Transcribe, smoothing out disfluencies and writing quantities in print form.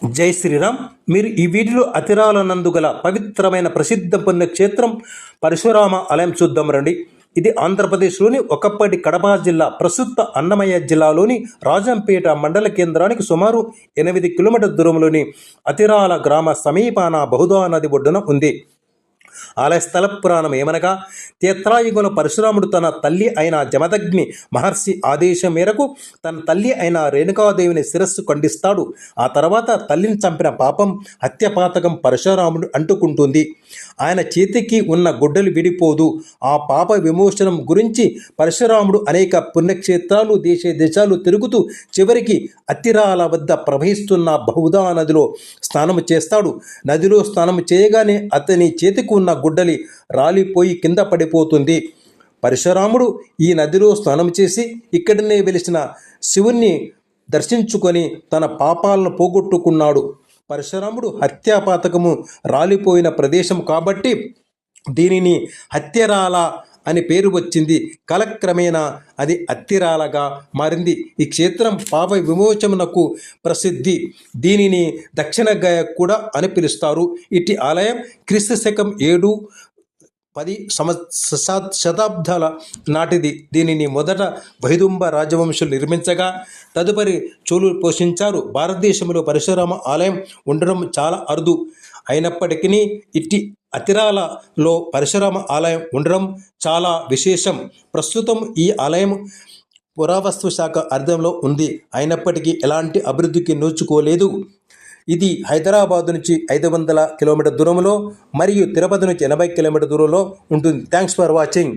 జై శ్రీరామ్. మీరు ఈ వీడియోలో అతిరాల నందు గల పవిత్రమైన ప్రసిద్ధ పుణ్యక్షేత్రం పరశురామ ఆలయం చూద్దాం రండి. ఇది ఆంధ్రప్రదేశ్లోని ఒకప్పటి కడప జిల్లా, ప్రస్తుత అన్నమయ్య జిల్లాలోని రాజంపేట మండల కేంద్రానికి సుమారు 8 కిలోమీటర్ల దూరంలోని అతిరాల గ్రామ సమీపాన బహుదా నది ఒడ్డున ఉంది. ఆలయ స్థల పురాణం ఏమనగా, త్రేతాయుగంలో పరశురాముడు తన తల్లి అయిన జమదగ్ని మహర్షి ఆదేశం మేరకు తన తల్లి అయిన రేణుకాదేవిని శిరస్సు ఖండిస్తాడు. ఆ తర్వాత తల్లిని చంపిన పాపం హత్యపాతకం పరశురాముడు అంటుకుంటుంది. ఆయన చేతికి ఉన్న గుడ్డలు విడిపోదు. ఆ పాప విమోచనం గురించి పరశురాముడు అనేక పుణ్యక్షేత్రాలు, దేశాలు తిరుగుతూ చివరికి అతిరాల వద్ద ప్రవహిస్తున్న బహుదా నదిలో స్నానం చేస్తాడు. నదిలో స్నానం చేయగానే అతని చేతికి ఉన్న గుడ్డలి రాలిపోయి కింద పడిపోతుంది. పరశురాముడు ఈ నదిలో స్నానం చేసి ఇక్కడనే వెలిసిన శివుణ్ణి దర్శించుకొని తన పాపాలను పోగొట్టుకున్నాడు. పరశురాముడు హత్యాపాతకము రాలిపోయిన ప్రదేశం కాబట్టి దీనిని హత్యరాల అని పేరు వచ్చింది. కాలక్రమేణా అది అత్తిరాలగా మారింది. ఈ క్షేత్రం పాప విమోచనకు ప్రసిద్ధి. దీనిని దక్షిణ గయ కూడా అని పిలుస్తారు. ఇటు ఆలయం క్రీస్తు శకం 7-10 శతాబ్దాల నాటిది. దీనిని మొదట వైదుంబ రాజవంశులు నిర్మించగా తదుపరి చోళులు పోషించారు. భారతదేశంలో పరశురామ ఆలయం ఉండడం చాలా అరుదు. అయినప్పటికీ ఇట్టి అతిరాలలో పరశురామ ఆలయం ఉండడం చాలా విశేషం. ప్రస్తుతం ఈ ఆలయం పురావస్తు శాఖ అర్థంలో ఉంది. అయినప్పటికీ ఎలాంటి అభివృద్ధికి నోచుకోలేదు. ఇది హైదరాబాద్ నుంచి 500 కిలోమీటర్ దూరంలో మరియు తిరుపతి నుంచి 80 కిలోమీటర్ దూరంలో ఉంటుంది. Thanks for watching.